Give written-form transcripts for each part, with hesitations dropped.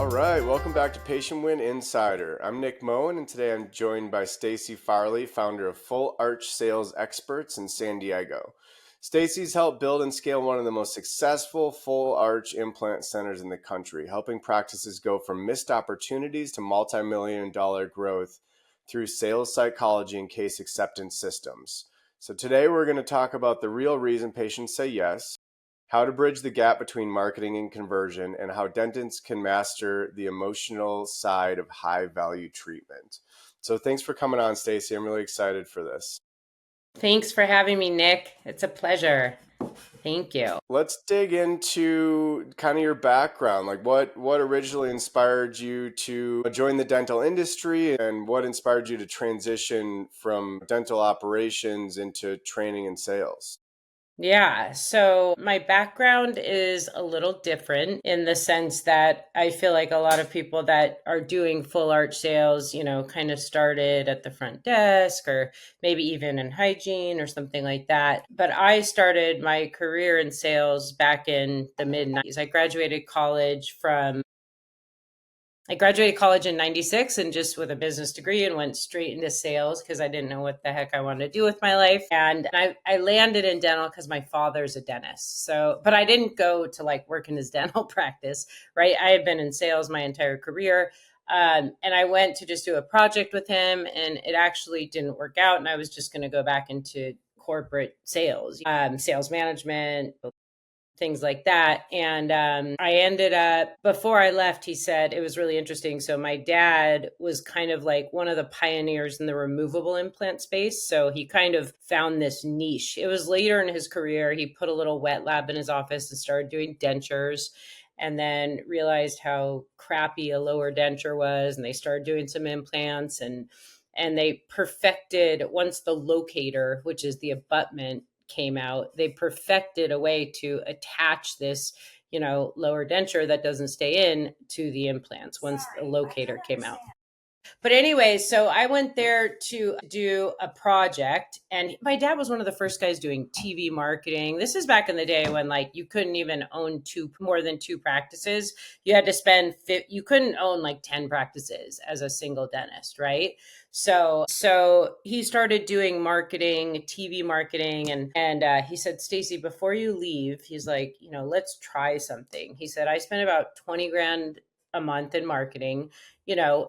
All right, welcome back to Patient Win Insider. I'm Nick Moen, and today I'm joined by Stacy Farley, founder of Full Arch Sales Experts in San Diego. Stacy's helped build and scale one of the most successful full arch implant centers in the country, helping practices go from missed opportunities to multi-million-dollar growth through sales psychology and case acceptance systems. So today we're going to talk about the real reason patients say yes, how to bridge the gap between marketing and conversion, and how dentists can master the emotional side of high-value treatment. So thanks for coming on, Stacy. I'm really excited for this. Thanks for having me, Nick. It's a pleasure. Thank you. Let's dig into kind of your background. Like what originally inspired you to join the dental industry, and what inspired you to transition from dental operations into training and sales? Yeah, so my background is a little different in the sense that I feel like a lot of people that are doing full arch sales, kind of started at the front desk or maybe even in hygiene or something like that. But I started my career in sales back in the mid 90s. I graduated college in 96 and just with a business degree and went straight into sales because I didn't know what the heck I wanted to do with my life. And I landed in dental because my father's a dentist. But I didn't go to work in his dental practice, right? I had been in sales my entire career. And I went to just do a project with him and it actually didn't work out. And I was just going to go back into corporate sales, sales management, things like that. And I ended up, before I left, he said, it was really interesting. So my dad was kind of like one of the pioneers in the removable implant space. So he kind of found this niche. It was later in his career, he put a little wet lab in his office and started doing dentures, and then realized how crappy a lower denture was. And they started doing some implants, and they perfected, once the locator, which is the abutment, came out, they perfected a way to attach this, lower denture that doesn't stay in to the implants once the locator came out. But anyway, so I went there to do a project, and my dad was one of the first guys doing TV marketing. This is back in the day when you couldn't even own more than two practices. You had to you couldn't own 10 practices as a single dentist, right? So he started doing marketing, TV marketing, and he said, Stacy, before you leave, he's like, let's try something. He said, I spent about 20 grand a month in marketing,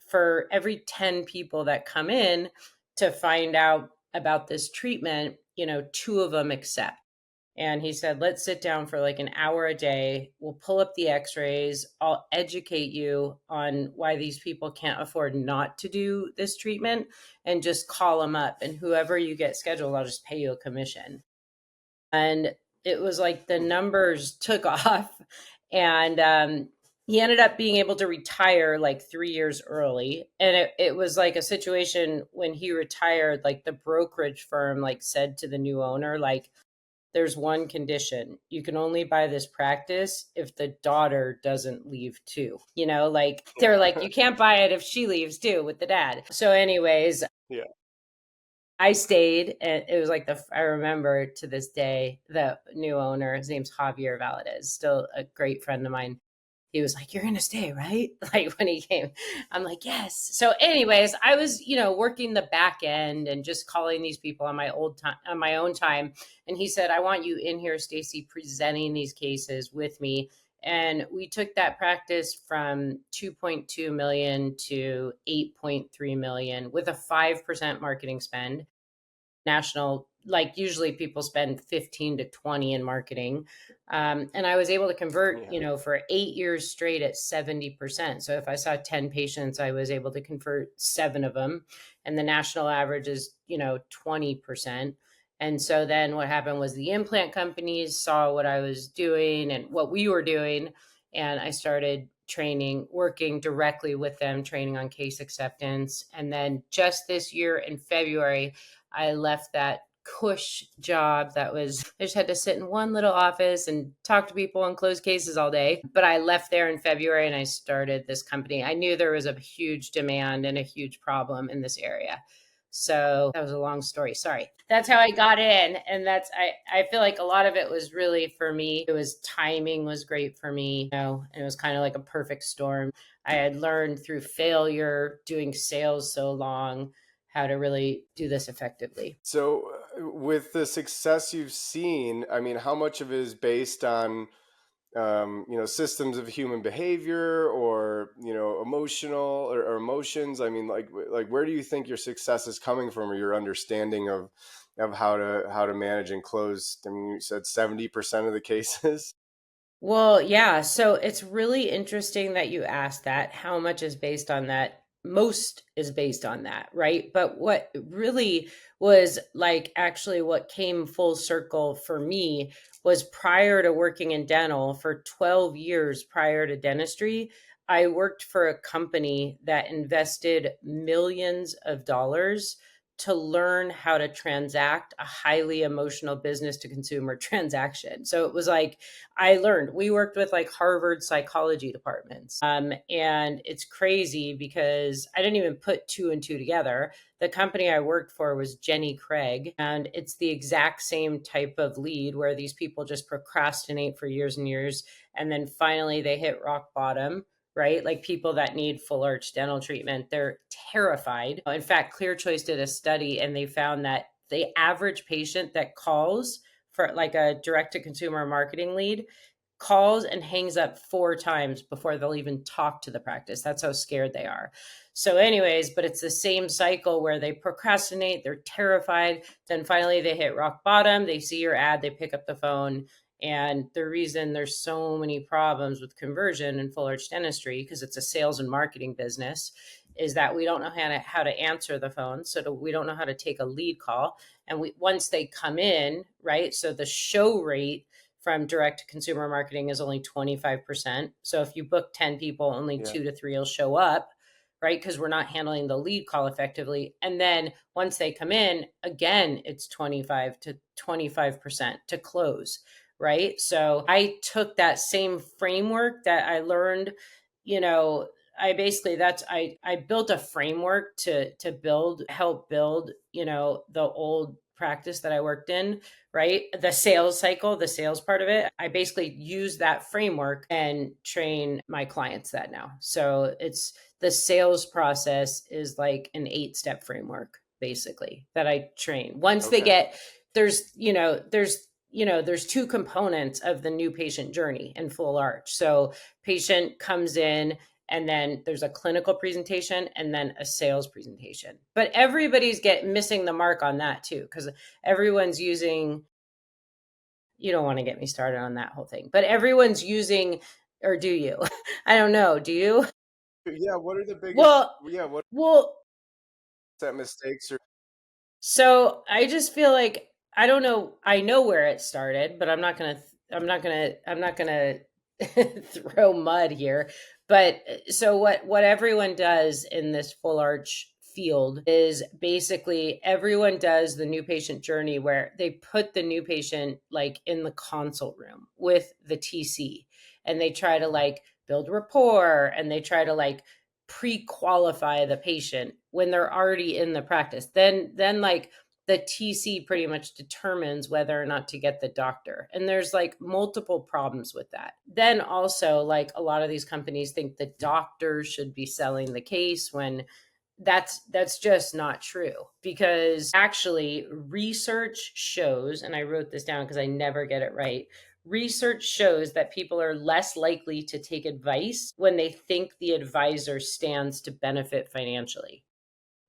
for every 10 people that come in to find out about this treatment, 2 of them accept. And he said, let's sit down for an hour a day. We'll pull up the x-rays. I'll educate you on why these people can't afford not to do this treatment, and just call them up. And whoever you get scheduled, I'll just pay you a commission. And it was the numbers took off. And he ended up being able to retire 3 years early. And it was a situation when he retired, the brokerage firm said to the new owner, there's one condition. You can only buy this practice if the daughter doesn't leave too. They're like, you can't buy it if she leaves too with the dad. So anyways, Yeah. I stayed, and it was I remember to this day, the new owner, his name's Javier Valadez, still a great friend of mine. He was like, you're going to stay, right? When he came, I'm like, yes. So anyways, I was, working the back end and just calling these people on my own time. And he said, I want you in here, Stacy, presenting these cases with me. And we took that practice from 2.2 million to 8.3 million with a 5% marketing spend. National, usually people spend 15 to 20 in marketing. And I was able to convert, for 8 years straight at 70%. So if I saw 10 patients, I was able to convert 7 of them. And the national average is, 20%. And so then what happened was the implant companies saw what I was doing and what we were doing. And I started working directly with them, training on case acceptance. And then just this year in February, I left that cush job I just had to sit in one little office and talk to people and close cases all day. But I left there in February and I started this company. I knew there was a huge demand and a huge problem in this area. So that was a long story. Sorry. that's how I got in. And I feel like a lot of it was really for me. It was timing was great for me, and it was kind of like a perfect storm. I had learned through failure doing sales so long how to really do this effectively. So, with the success you've seen, I mean, how much of it is based on systems of human behavior, or emotional, or emotions? I mean, like where do you think your success is coming from, or your understanding of how to manage and close? I mean, you said 70% of the cases. Well, yeah. So it's really interesting that you asked that. How much is based on that? Most is based on that, right? But what really was like actually what came full circle for me was prior to working in dental for 12 years prior to dentistry, I worked for a company that invested millions of dollars to learn how to transact a highly emotional business to consumer transaction. So it was like, I learned we worked with like Harvard psychology departments. And it's crazy because I didn't even put two and two together. The company I worked for was Jenny Craig, and it's the exact same type of lead where these people just procrastinate for years and years. And then finally they hit rock bottom, right? Like people that need full arch dental treatment, they're terrified. In fact, Clear Choice did a study and they found that the average patient that calls for like a direct to consumer marketing lead calls and hangs up 4 times before they'll even talk to the practice. That's how scared they are. So, anyways, but it's the same cycle where they procrastinate, they're terrified. Then finally they hit rock bottom, they see your ad, they pick up the phone. And the reason there's so many problems with conversion in full arch dentistry, because it's a sales and marketing business, is that we don't know how to answer the phone. So we don't know how to take a lead call. And once they come in, right? So the show rate from direct to consumer marketing is only 25%. So if you book 10 people, only Yeah. 2 to 3 will show up, right? Because we're not handling the lead call effectively. And then once they come in, again, it's 25 to 25% to close, right? So I took that same framework that I learned, you know, I basically that's I built a framework to help build, the old practice that I worked in, right? The sales cycle, the sales part of it. I basically use that framework and train my clients that now. So it's the sales process is like an 8-step framework basically that I train. Once they Okay. get there's 2 components of the new patient journey in full arch. So patient comes in and then there's a clinical presentation and then a sales presentation. But everybody's missing the mark on that too, because everyone's using, you don't want to get me started on that whole thing, but everyone's using, or do you? I don't know. Do you? Yeah. What are the biggest? Well, Yeah. What well, that mistakes or? so I just feel like I don't know. I know where it started, but I'm not gonna throw mud here. But so what everyone does in this full arch field is basically everyone does the new patient journey where they put the new patient like in the consult room with the TC, and they try to like build rapport, and they try to like pre-qualify the patient when they're already in the practice. Then like the TC pretty much determines whether or not to get the doctor. And there's like multiple problems with that. Then also, like a lot of these companies think the doctors should be selling the case when that's just not true, because actually research shows, and I wrote this down because I never get it right. Research shows that people are less likely to take advice when they think the advisor stands to benefit financially,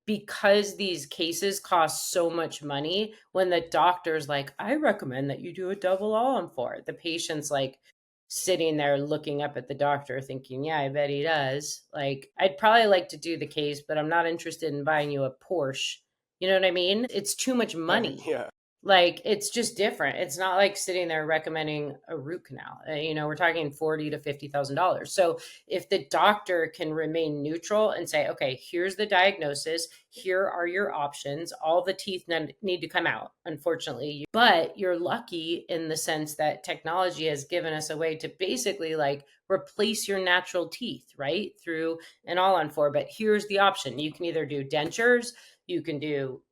because these cases cost so much money. When the doctor's like, I recommend that you do a double all on four, the patient's like sitting there looking up at the doctor thinking, yeah, I bet he does. Like, I'd probably like to do the case, but I'm not interested in buying you a Porsche. You know what I mean? It's too much money. Yeah. Like, it's just different. It's not like sitting there recommending a root canal. We're talking $40,000 to $50,000. So if the doctor can remain neutral and say, okay, here's the diagnosis, here are your options, all the teeth need to come out, unfortunately, but you're lucky in the sense that technology has given us a way to basically like replace your natural teeth, right? Through an all on four. But here's the option. You can either do dentures, you can do,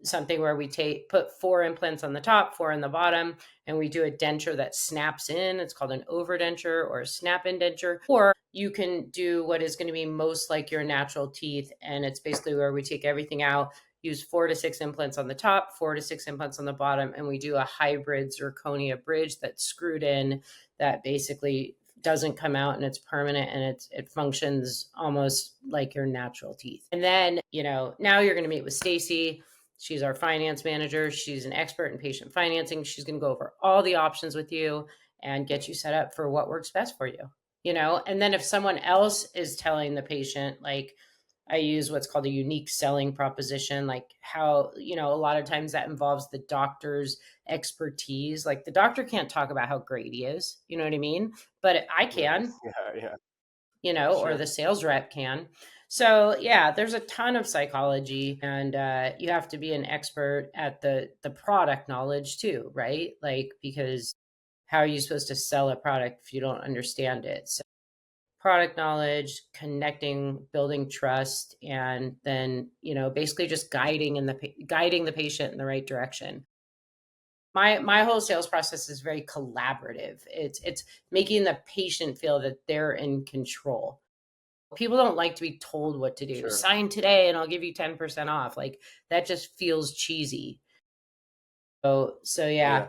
something where we put 4 implants on the top, 4 on the bottom, and we do a denture that snaps in. It's called an overdenture or a snap-in denture. Or you can do what is going to be most like your natural teeth, and it's basically where we take everything out, use 4 to 6 implants on the top, 4 to 6 implants on the bottom, and we do a hybrid zirconia bridge that's screwed in that basically doesn't come out, and it's permanent, and it functions almost like your natural teeth. And then, now you're going to meet with Stacy. She's our finance manager. She's an expert in patient financing. She's going to go over all the options with you and get you set up for what works best for you. And then if someone else is telling the patient, like, I use what's called a unique selling proposition, like how, a lot of times that involves the doctor's expertise. Like the doctor can't talk about how great he is, you know what I mean? But I Right. can, Yeah. or Sure. the sales rep can. So yeah, there's a ton of psychology, and you have to be an expert at the product knowledge too, right? Like, because how are you supposed to sell a product if you don't understand it? So product knowledge, connecting, building trust, and then, basically just guiding the patient in the right direction. My whole sales process is very collaborative. It's making the patient feel that they're in control. People don't like to be told what to do. Sure. Sign today and I'll give you 10% off. Like that just feels cheesy. So yeah, Yeah.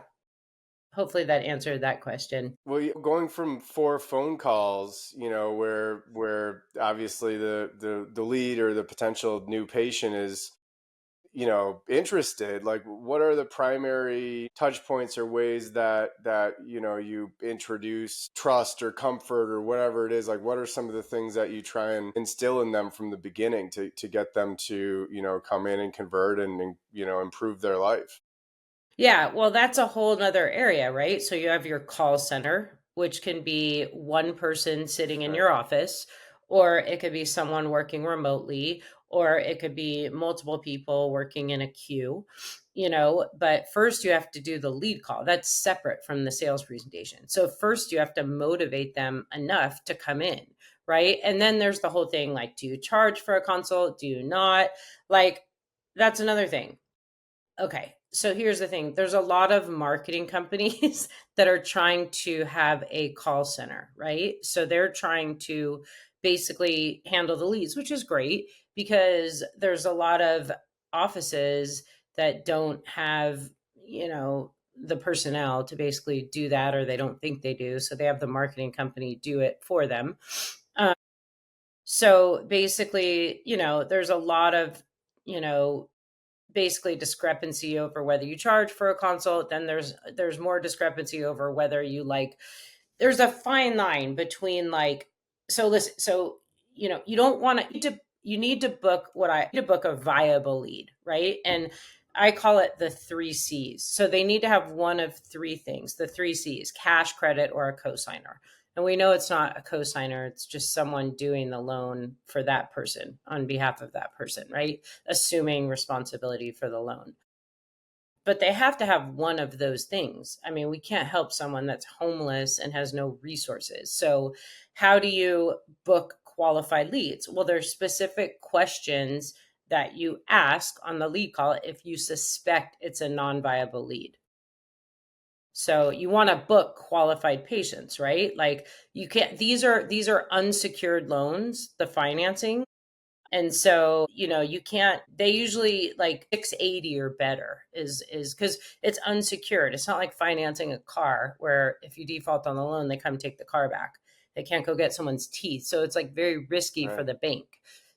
hopefully that answered that question. Well, going from 4 phone calls, where obviously the lead or the potential new patient is, interested, like what are the primary touch points or ways that you introduce trust or comfort or whatever it is? Like what are some of the things that you try and instill in them from the beginning to get them to, come in and convert and improve their life? Yeah, well, that's a whole nother area, right? So you have your call center, which can be one person sitting in Right. your office, or it could be someone working remotely, or it could be multiple people working in a queue, But first, you have to do the lead call. That's separate from the sales presentation. So first, you have to motivate them enough to come in, right? And then there's the whole thing like, do you charge for a consult? Do you not? Like, that's another thing. Okay. So here's the thing. There's a lot of marketing companies that are trying to have a call center, right? So they're trying to basically handle the leads, which is great because there's a lot of offices that don't have, the personnel to basically do that, or they don't think they do. So they have the marketing company do it for them. Um, so basically, there's a lot of, you know, basically discrepancy over whether you charge for a consult. Then there's more discrepancy over whether you like, there's a fine line between like, so listen, so you don't want to, you need to book a viable lead, right? And I call it the 3 C's. So they need to have one of 3 things, the 3 C's: cash, credit, or a cosigner. And we know it's not a cosigner, it's just someone doing the loan for that person on behalf of that person, right? Assuming responsibility for the loan. But they have to have one of those things. I mean, we can't help someone that's homeless and has no resources. So, how do you book qualified leads? Well, there's specific questions that you ask on the lead call if you suspect it's a non-viable lead. So you want to book qualified patients, right? Like you can't, these are unsecured loans, the financing. And so, you can't, they usually like 680 or better is because it's unsecured. It's not like financing a car where if you default on the loan, they come take the car back. They can't go get someone's teeth. So it's like very risky for Right. the bank.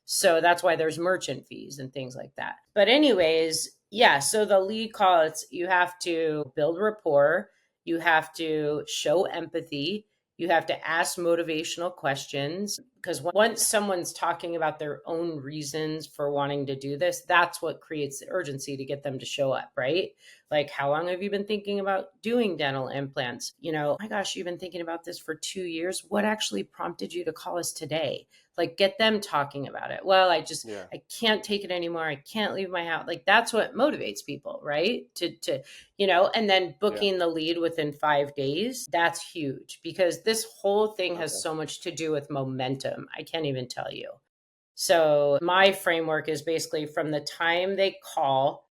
So that's why there's merchant fees and things like that. But anyways, yeah, so the lead call, you have to build rapport, you have to show empathy, you have to ask motivational questions, because once someone's talking about their own reasons for wanting to do this, that's what creates the urgency to get them to show up, right? Like, how long have you been thinking about doing dental implants? Oh my gosh, you've been thinking about this for 2 years. What actually prompted you to call us today? Like, get them talking about it. Well, Yeah. I can't take it anymore. I can't leave my house. Like, that's what motivates people, right? And then Yeah. booking the lead within 5 days, that's huge because this whole thing has Okay. so much to do with momentum. I can't even tell you. So my framework is basically from the time they call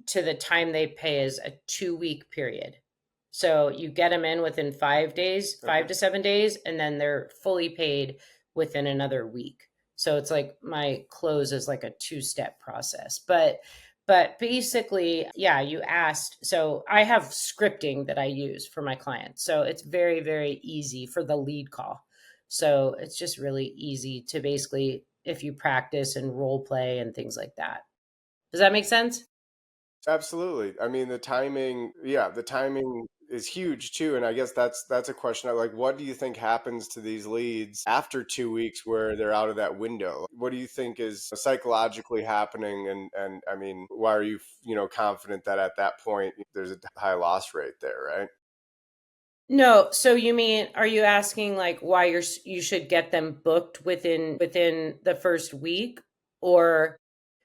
to the time they pay is a 2-week period. So you get them in within 5 days, Okay. 5 to 7 days, and then they're fully paid within another week. So it's like my close is like a 2-step process. But basically, yeah, you asked. So I have scripting that I use for my clients. So it's very, very easy for the lead call. So it's just really easy to basically, if you practice and role play and things like that. Does that make sense? Absolutely. I mean, the timing is huge too. And I guess that's a question. Like, what do you think happens to these leads after 2 weeks where they're out of that window? What do you think is psychologically happening? And I mean, why are you, confident that at that point there's a high loss rate there, right? No, so you mean, are you asking like why you should get them booked within the first week, or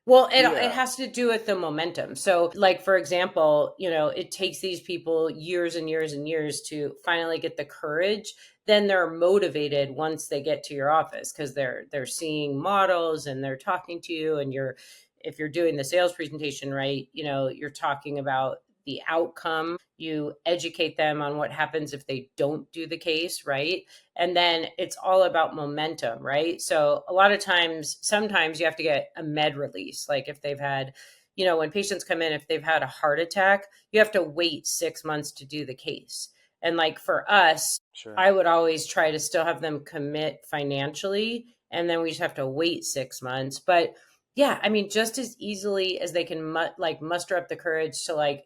well, it Yeah, has to do with the momentum. So, like for example, it takes these people years and years and years to finally get the courage. Then they're motivated once they get to your office because they're seeing models and they're talking to you, and if you're doing the sales presentation right, you're talking about the outcome. You educate them on what happens if they don't do the case, right? And then it's all about momentum, right? So a lot of times, sometimes you have to get a med release. Like if they've had, when patients come in, if they've had a heart attack, you have to wait 6 months to do the case. And like for us, sure. I would always try to still have them commit financially, and then we just have to wait 6 months. But yeah, I mean, just as easily as they can muster up the courage to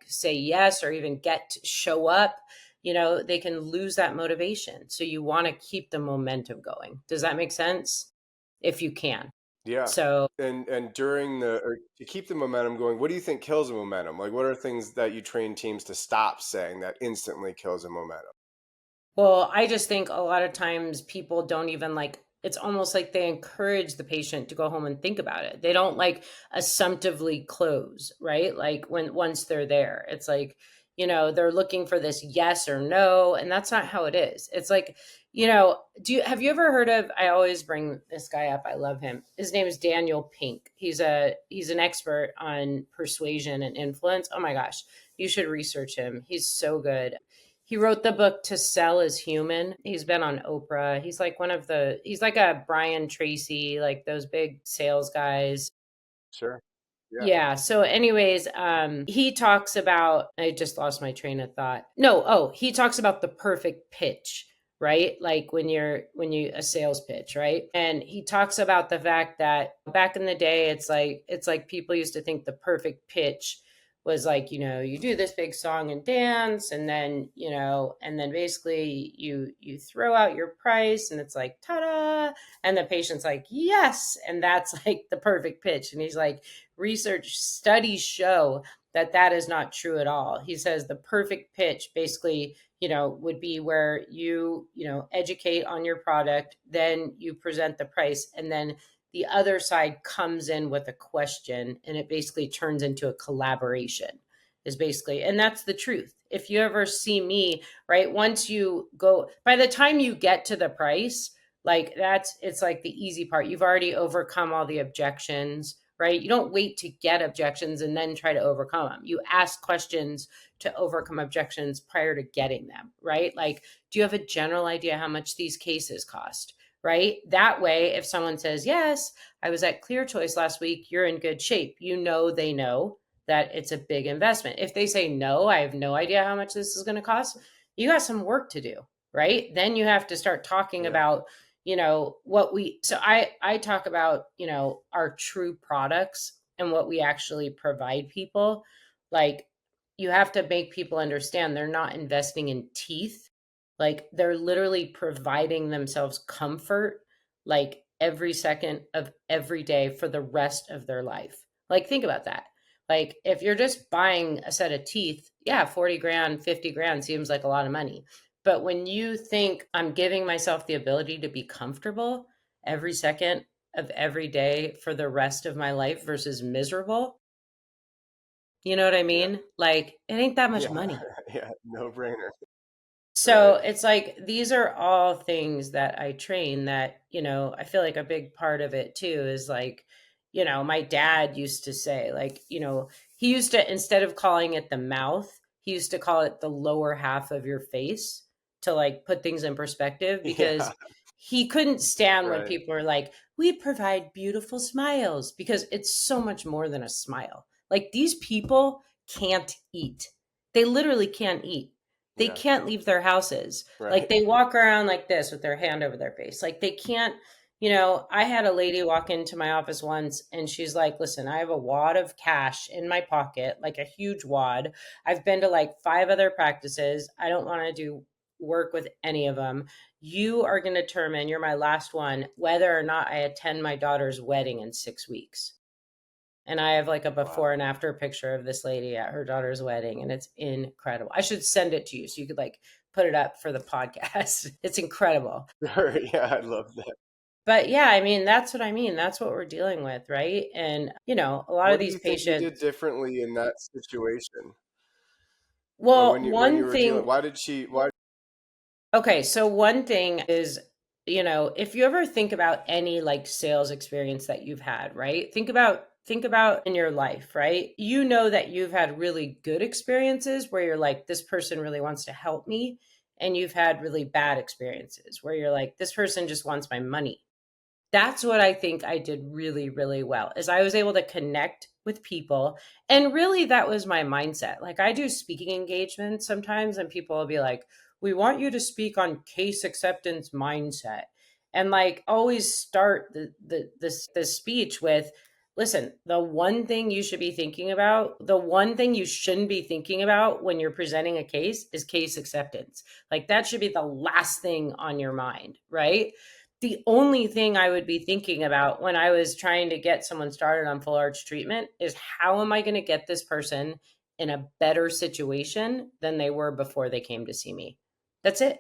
say yes, or even show up, they can lose that motivation. So you want to keep the momentum going. Does that make sense? If you can. Yeah. So, And during or to keep the momentum going, what do you think kills the momentum? Like, what are things that you train teams to stop saying that instantly kills a momentum? well, I just think a lot of times people don't even it's almost like they encourage the patient to go home and think about it. They don't assumptively close, right? Like once they're there, it's like, they're looking for this yes or no. And that's not how it is. It's like, have you ever heard of, I always bring this guy up. I love him. His name is Daniel Pink. He's an expert on persuasion and influence. Oh my gosh. You should research him. He's so good. He wrote the book To Sell is Human. He's been on Oprah. He's like a Brian Tracy, like those big sales guys. Sure. Yeah. Yeah. So, anyways, he talks about, I just lost my train of thought. No, he talks about the perfect pitch, right? Like a sales pitch, right? And he talks about the fact that back in the day, it's like people used to think the perfect pitch was like, you do this big song and dance, and then, and then basically you throw out your price, and it's like, ta-da, and the patient's like, yes, and that's like the perfect pitch. And he's like, research studies show that that is not true at all. He says the perfect pitch basically, would be where you educate on your product, then you present the price, and then the other side comes in with a question, and it basically turns into a collaboration, is basically, and that's the truth. If you ever see me, right, once you go, by the time you get to the price, it's like the easy part. You've already overcome all the objections, right? You don't wait to get objections and then try to overcome them. You ask questions to overcome objections prior to getting them, right? Like, do you have a general idea how much these cases cost? Right? That way, if someone says, yes, I was at Clear Choice last week, you're in good shape. They know that it's a big investment. If they say, no, I have no idea how much this is going to cost, you got some work to do, right? Then you have to start talking Yeah. about, I talk about, our true products and what we actually provide people. Like, you have to make people understand they're not investing in teeth, like they're literally providing themselves comfort like every second of every day for the rest of their life. Like think about that. Like if you're just buying a set of teeth, yeah, 40 grand, 50 grand seems like a lot of money. But when you think I'm giving myself the ability to be comfortable every second of every day for the rest of my life versus miserable, you know what I Yeah. mean? Like it ain't that much Yeah. money. Yeah. No brainer. So Right. it's like these are all things that I train that, I feel like a big part of it too is like, my dad used to say, like, He used to, instead of calling it the mouth, he used to call it the lower half of your face to like put things in perspective, Yeah, because he couldn't stand when right. people are like, we provide beautiful smiles, because it's so much more than a smile. Like these people can't eat. They literally can't eat. They Yeah, can't leave their houses. Like right. they walk around like this with their hand over their face. Like they can't, I had a lady walk into my office once and she's like, listen, I have a wad of cash in my pocket, like a huge wad. I've been to like 5 other practices. I don't want to do work with any of them. You are going to determine, you're my last one, whether or not I attend my daughter's wedding in 6 weeks. And I have like a before Wow. and after picture of this lady at her daughter's wedding, and it's incredible. I should send it to you so you could like put it up for the podcast. It's incredible. Sure. Yeah, I love that. But yeah, I mean, that's what I mean. That's what we're dealing with, right? And, a lot of What do these you think you did patients, differently in that situation? Or well, when you one were dealing, thing, why did she why okay, so one thing is, if you ever think about any like sales experience that you've had, right? Think about in your life, right? You know that you've had really good experiences where you're like, this person really wants to help me. And you've had really bad experiences where you're like, this person just wants my money. That's what I think I did really, really well, is I was able to connect with people. And really that was my mindset. Like I do speaking engagements sometimes and people will be like, we want you to speak on case acceptance mindset. And like always start the speech with, listen, the one thing you should be thinking about, the one thing you shouldn't be thinking about when you're presenting a case is case acceptance. Like that should be the last thing on your mind, right? The only thing I would be thinking about when I was trying to get someone started on full arch treatment is how am I going to get this person in a better situation than they were before they came to see me? That's it.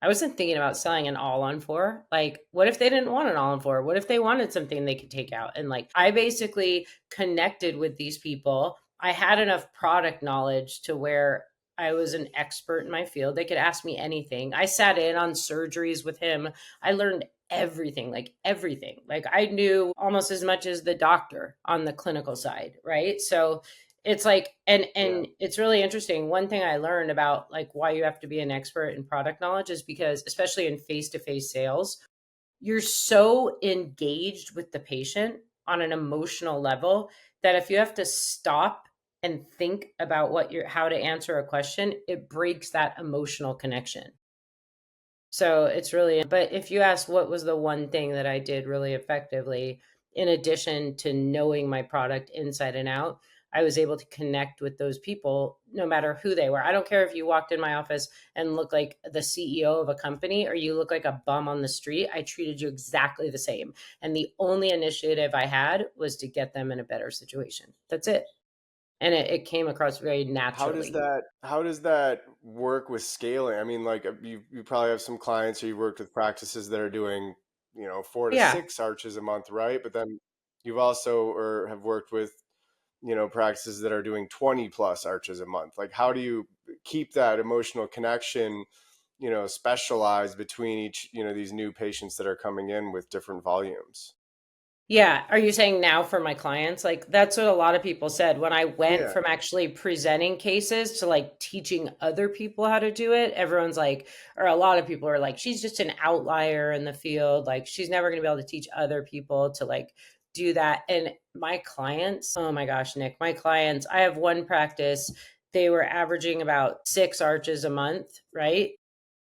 I wasn't thinking about selling an all on four. Like, what if they didn't want an all on four? What if they wanted something they could take out? And like, I basically connected with these people. I had enough product knowledge to where I was an expert in my field. They could ask me anything. I sat in on surgeries with him. I learned everything, like everything. Like, I knew almost as much as the doctor on the clinical side, right? So, it's like, Yeah. and it's really interesting. One thing I learned about like why you have to be an expert in product knowledge is because, especially in face-to-face sales, you're so engaged with the patient on an emotional level that if you have to stop and think about how to answer a question, it breaks that emotional connection. So it's really, but if you ask what was the one thing that I did really effectively, in addition to knowing my product inside and out, I was able to connect with those people no matter who they were. I don't care if you walked in my office and looked like the CEO of a company or you look like a bum on the street. I treated you exactly the same. And the only initiative I had was to get them in a better situation. That's it. And it came across very naturally. How does that work with scaling? I mean, like you probably have some clients or you worked with practices that are doing, 4 to Yeah. 6 arches a month, right? But then you've also or have worked with, practices that are doing 20 plus arches a month. Like how do you keep that emotional connection, specialized between each, these new patients that are coming in with different volumes? Yeah. Are you saying now for my clients? Like that's what a lot of people said when I went Yeah. from actually presenting cases to like teaching other people how to do it. Everyone's like, or a lot of people are like, she's just an outlier in the field. Like she's never going to be able to teach other people to like do that. And my clients, oh my gosh, Nick, my clients, I have one practice. They were averaging about 6 arches a month, right?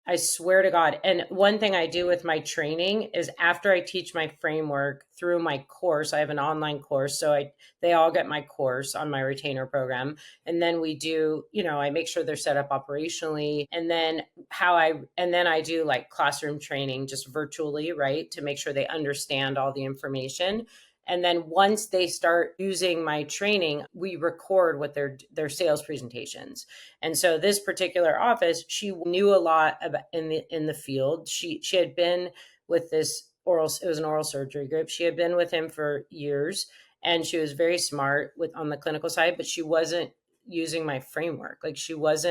I swear to God. And one thing I do with my training is after I teach my framework through my course, I have an online course. So they all get my course on my retainer program. And then we do, I make sure they're set up operationally. And then I do like classroom training just virtually, right? To make sure they understand all the information. And then once they start using my training, we record what their sales presentations. And so this particular office, she knew a lot about in the field. She had been with this it was an oral surgery group. She had been with him for years and she was very smart on the clinical side, but she wasn't using my framework. Like she was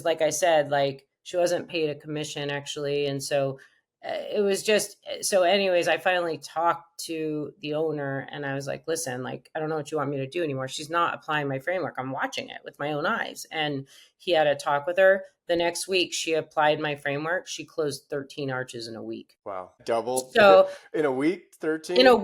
like I said, like she wasn't paid a commission actually. And so it was just so anyways, I finally talked to the owner and I was like, listen, like, I don't know what you want me to do anymore. She's not applying my framework. I'm watching it with my own eyes. And he had a talk with her. The next week she applied my framework. She closed 13 arches in a week. Wow. Doubled So in a week, in a 13?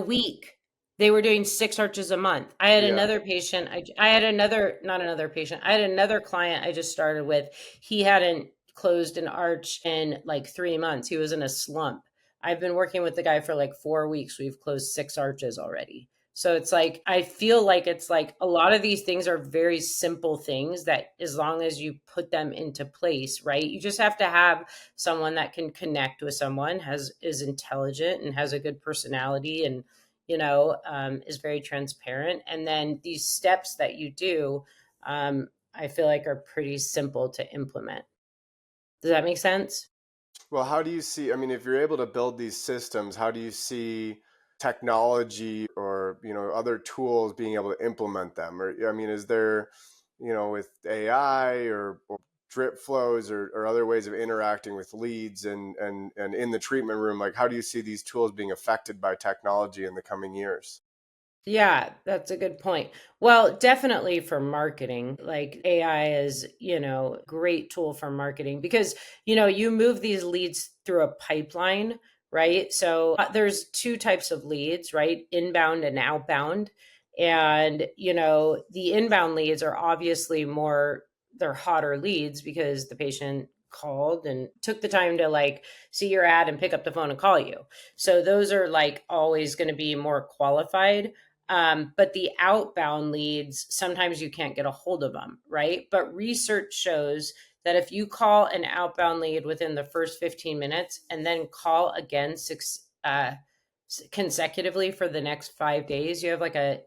week, they were doing 6 arches a month. I had Yeah. another patient. I had another, not another patient. I had another client I just started with. He hadn't closed an arch in like 3 months. He was in a slump. I've been working with the guy for like 4 weeks. We've closed 6 arches already. So it's like, I feel like it's like a lot of these things are very simple things that as long as you put them into place, right? You just have to have someone that can connect with someone, is intelligent and has a good personality, and is very transparent. And then these steps that you do, I feel like are pretty simple to implement. Does that make sense? Well, how do you see, I mean, if you're able to build these systems, how do you see technology or, other tools being able to implement them? Or, I mean, is there, with AI or drip flows or other ways of interacting with leads and in the treatment room, like how do you see these tools being affected by technology in the coming years? Yeah, that's a good point. Well, definitely for marketing, like AI is, great tool for marketing because, you move these leads through a pipeline, right? So there's two types of leads, right? Inbound and outbound. And, the inbound leads are obviously they're hotter leads because the patient called and took the time to like see your ad and pick up the phone and call you. So those are like always going to be more qualified. But the outbound leads, sometimes you can't get a hold of them, right? But research shows that if you call an outbound lead within the first 15 minutes and then call again consecutively for the next 5 days, you have like a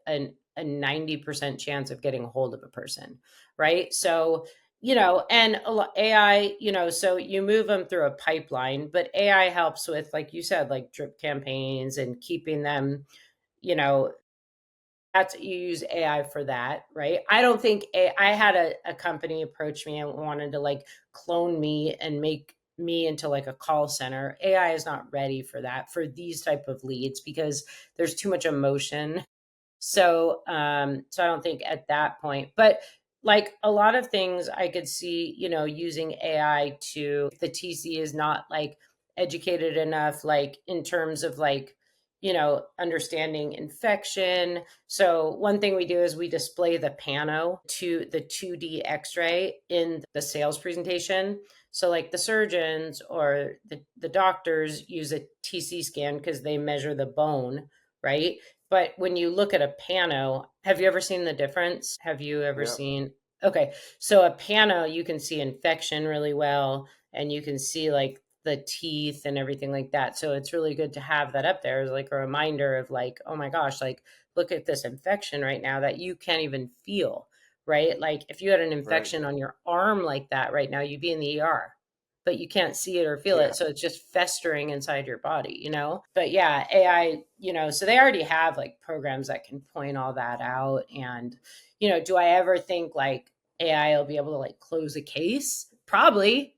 90% chance of getting a hold of a person, right? So, and AI, so you move them through a pipeline, but AI helps with, like you said, like drip campaigns and keeping them, you know, that's you use AI for that, right? I don't think I had a company approach me and wanted to like clone me and make me into like a call center. AI is not ready for that for these type of leads because there's too much emotion. So I don't think at that point, but like a lot of things I could see, using AI to, the TC is not like educated enough, like in terms of like, understanding infection. So one thing we do is we display the pano to the 2D x-ray in the sales presentation. So like the surgeons or the doctors use a TC scan because they measure the bone, right? But when you look at a pano, have you ever seen the difference? Have you ever Yeah. seen? Okay. So a pano, you can see infection really well, and you can see like the teeth and everything like that. So it's really good to have that up there as like a reminder of like, oh my gosh, like look at this infection right now that you can't even feel, right? Like if you had an Right. infection on your arm like that right now, you'd be in the ER, but you can't see it or feel Yeah. it. So it's just festering inside your body, But yeah, AI, so they already have like programs that can point all that out. And, do I ever think like AI will be able to like close a case? Probably.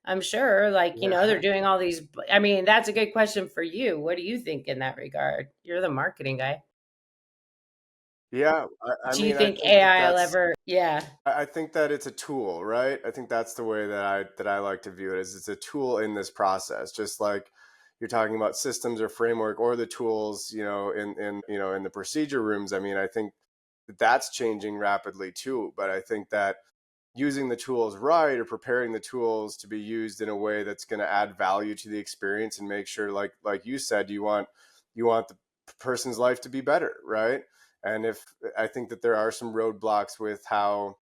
I'm sure, like, they're Yeah. doing all these. I mean, that's a good question for you. What do you think in that regard? You're the marketing guy. Yeah. I Do you mean, I think think that AI will that's ever? Yeah. I think that it's a tool, right? I think that's the way that I like to view it is it's a tool in this process, just like you're talking about systems or framework or the tools, in the procedure rooms. I mean, I think that that's changing rapidly too, but I think that using the tools right or preparing the tools to be used in a way that's going to add value to the experience and make sure like you said you want the person's life to be better, right? And if I think that there are some roadblocks with how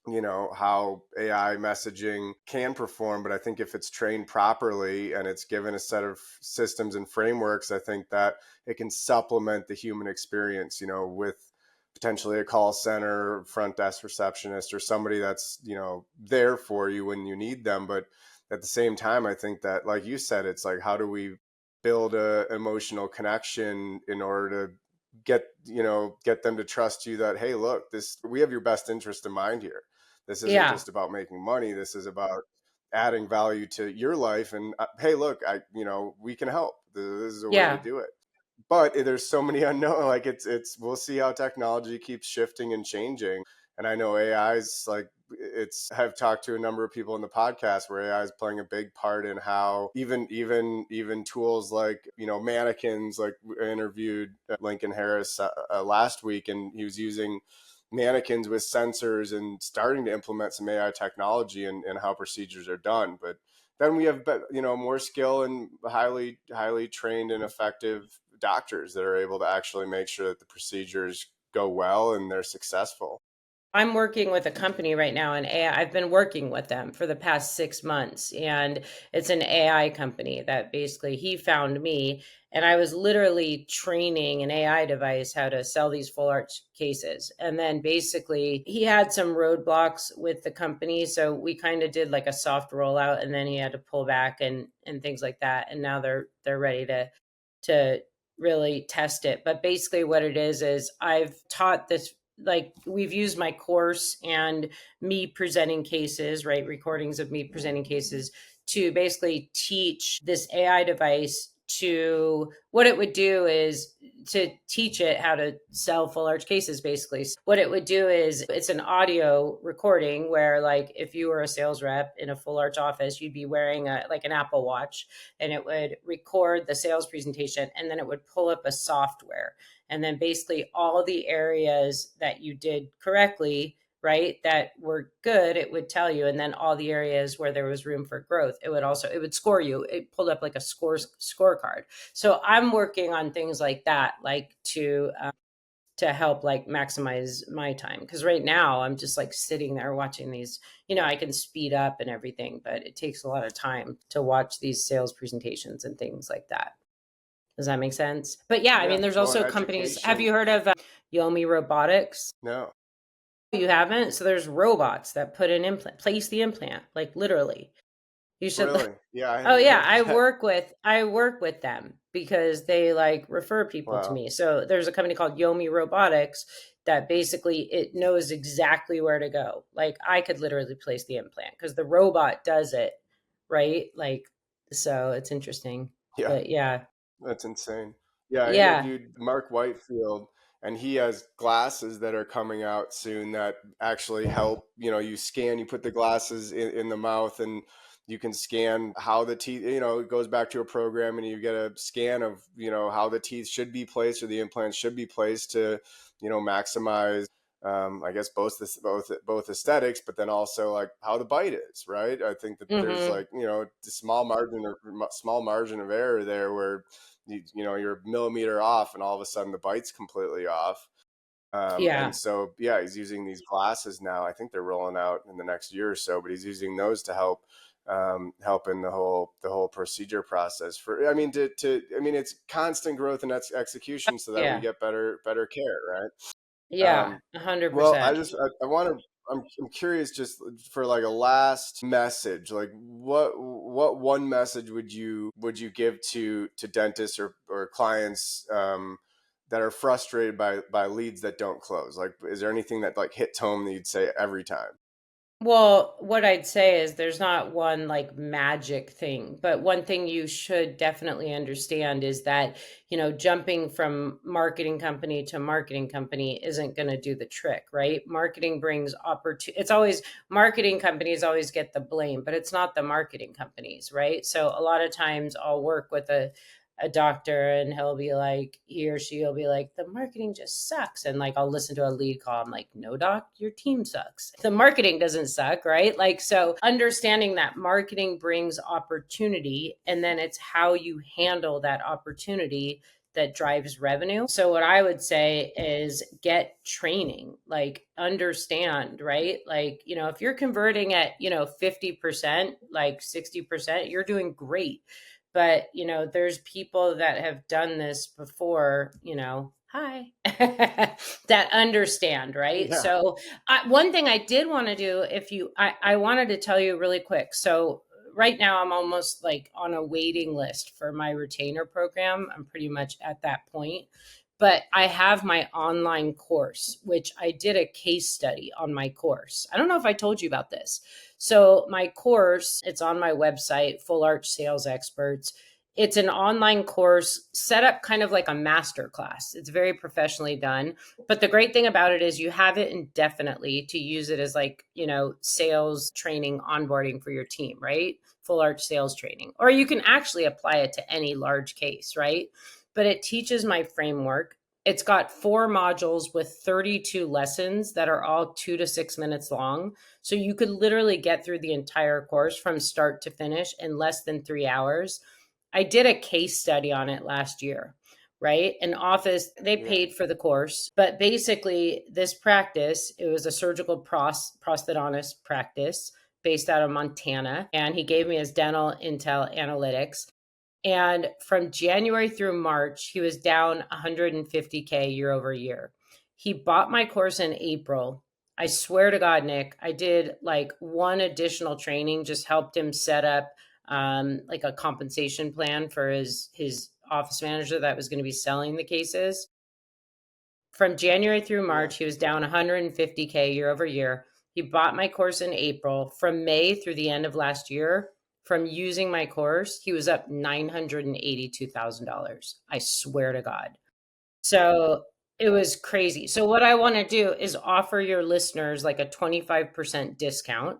AI messaging can perform. But I think if it's trained properly and it's given a set of systems and frameworks, I think that it can supplement the human experience, with potentially a call center, front desk receptionist, or somebody that's, there for you when you need them. But at the same time, I think that, like you said, it's like, how do we build a emotional connection in order to get them to trust you that, hey, look, this we have your best interest in mind here. This isn't Yeah. just about making money. This is about adding value to your life. And hey, look, we can help. This is a way to Yeah. do it. But there's so many unknown. Like we'll see how technology keeps shifting and changing. And I know AI is like I've talked to a number of people in the podcast where AI is playing a big part in how even tools like mannequins. Like I interviewed Lincoln Harris last week, and he was using mannequins with sensors and starting to implement some AI technology and how procedures are done. But then we have more skill and highly trained and effective doctors that are able to actually make sure that the procedures go well and they're successful. I'm working with a company right now in AI. I've been working with them for the past 6 months, and it's an AI company that basically he found me, and I was literally training an AI device how to sell these full arch cases. And then basically he had some roadblocks with the company, so we kind of did like a soft rollout, and then he had to pull back and things like that. And now they're ready to really test it. But basically what it is I've taught this, like we've used my course and me presenting cases, right? Recordings of me presenting cases to basically teach this AI device to what it would do is to teach it how to sell full arch cases. Basically what it would do is it's an audio recording where, like, if you were a sales rep in a full arch office, you'd be wearing an Apple Watch, and it would record the sales presentation, and then it would pull up a software, and then basically all the areas that you did correctly, right, that were good, it would tell you. And then all the areas where there was room for growth, it would score you. It pulled up like a scorecard. So I'm working on things like that, like to help like maximize my time, because right now I'm just like sitting there watching these. I can speed up and everything, but it takes a lot of time to watch these sales presentations and things like that. Does that make sense? But yeah, I mean, Yeah. there's Well, in also companies. Have education, you heard of Yomi Robotics? no, You haven't? So there's robots that put an implant, place the implant, like literally. You should. really. Yeah, I Oh haven't yeah, heard of that. I work with them because they like refer people to Wow. me. So there's a company called Yomi Robotics that basically it knows exactly where to go. Like I could literally place the implant because the robot does it, right? Like, so it's interesting. Yeah. But yeah. That's insane. Yeah, I Yeah. interviewed Mark Whitefield, and he has glasses that are coming out soon that actually help. You put the glasses in the mouth, and you can scan how the teeth, it goes back to a program, and you get a scan of, how the teeth should be placed or the implants should be placed to, maximize I guess both aesthetics, but then also like how the bite is, right? I think that there's Mhm. like the small margin of error there where you're a millimeter off, and all of a sudden the bite's completely off. And Yeah. so yeah, he's using these glasses now. I think they're rolling out in the next year or so, but he's using those to help in the whole procedure process. It's constant growth and execution so that we Yeah. get better care, right? Yeah. Um, well, 100%. I want to. I'm curious, just for like a last message. Like, what one message would you give to dentists or clients that are frustrated by leads that don't close? Like, is there anything that like hits home that you'd say every time? Well, what I'd say is there's not one like magic thing, but one thing you should definitely understand is that, jumping from marketing company to marketing company isn't going to do the trick, right? Marketing brings opportunity. It's always marketing companies always get the blame, but it's not the marketing companies, right? So a lot of times I'll work with a doctor, and he or she will be like, the marketing just sucks. And like, I'll listen to a lead call. I'm like, no, doc, your team sucks. The marketing doesn't suck, right? Like, so understanding that marketing brings opportunity, and then it's how you handle that opportunity that drives revenue. So what I would say is get training, like understand, right? Like, if you're converting at, 50%, like 60%, you're doing great. But there's people that have done this before, hi, that understand, right? Yeah. So one thing I did want to do, I wanted to tell you really quick. So right now I'm almost like on a waiting list for my retainer program. I'm pretty much at that point, But I have my online course, which I did a case study on my course. I don't know if I told you about this. So, my course, it's on my website, Full Arch Sales Experts. It's an online course set up kind of like a master class. It's very professionally done. But the great thing about it is you have it indefinitely to use it as like, sales training, onboarding for your team, right? Full arch sales training. Or you can actually apply it to any large case, right? But it teaches my framework. It's got 4 modules with 32 lessons that are all 2 to 6 minutes long. So you could literally get through the entire course from start to finish in less than 3 hours. I did a case study on it last year, right? An office, they Yeah. paid for the course, but basically, this practice, it was a surgical prosthodontist practice based out of Montana. And he gave me his dental intel analytics. And from January through March, he was down 150K year over year. He bought my course in April. I swear to God, Nick, I did like one additional training, just helped him set up like a compensation plan for his office manager that was going to be selling the cases. From January through Yeah. March, he was down 150K year over year. He bought my course in April. From May through the end of last year, from using my course, he was up $982,000. I swear to God. So it was crazy. So what I want to do is offer your listeners like a 25% discount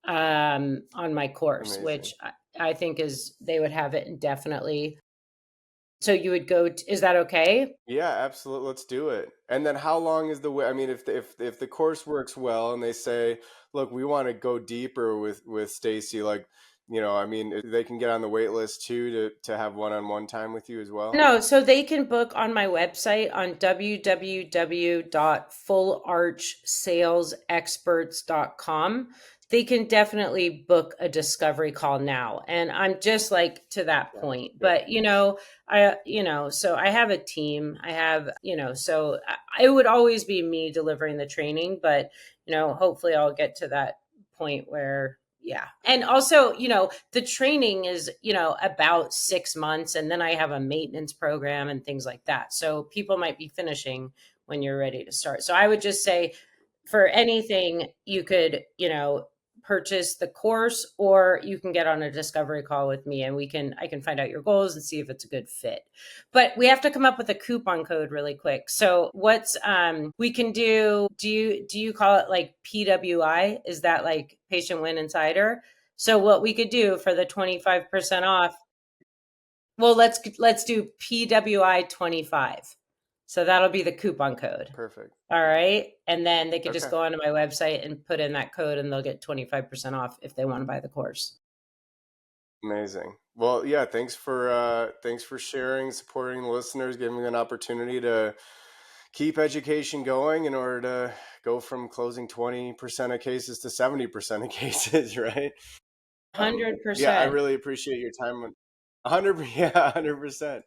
on my course, Amazing. which I think is they would have it indefinitely. So you would go, is that okay? Yeah, absolutely. Let's do it. And then how long is the way? I mean, if the course works well and they say, "Look, we want to go deeper with Stacy," like, I mean, they can get on the wait list too to have one-on-one time with you as well. No, so they can book on my website on www.fullarchsalesexperts.com. They can definitely book a discovery call now. And I'm just like to that Sounds point. good. But, so I have a team. I have, so it would always be me delivering the training, but, hopefully I'll get to that point where yeah. And also, the training is, about 6 months. And then I have a maintenance program and things like that. So people might be finishing when you're ready to start. So I would just say for anything, you could, purchase the course or you can get on a discovery call with me and I can find out your goals and see if it's a good fit. But we have to come up with a coupon code really quick. So what's we can do you call it like PWI? Is that like patient win insider? So what we could do for the 25% off, well, let's do PWI 25. So that'll be the coupon code. Perfect. All right. And then they could just Okay. go onto my website and put in that code and they'll get 25% off if they want to buy the course. Amazing. Well, yeah, thanks for sharing, supporting the listeners, giving me an opportunity to keep education going in order to go from closing 20% of cases to 70% of cases, right? Yeah, I 100%. really appreciate your time. 100, yeah, 100%.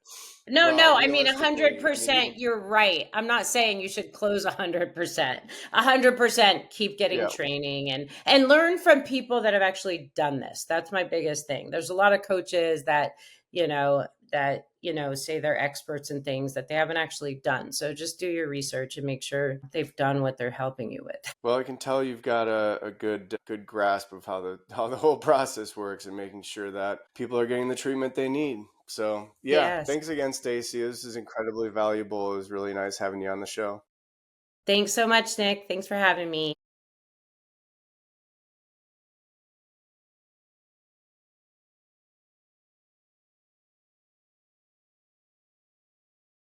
No, Well, I mean, realistically, I mean, 100%, even you're right. I'm not saying you should close 100%. 100% keep getting yeah. training and learn from people that have actually done this. That's my biggest thing. There's a lot of coaches that say they're experts in things that they haven't actually done. So just do your research and make sure they've done what they're helping you with. Well, I can tell you've got a good grasp of how the whole process works and making sure that people are getting the treatment they need. So, yeah, Yes. thanks again, Stacy. This is incredibly valuable. It was really nice having you on the show. Thanks so much, Nick. Thanks for having me.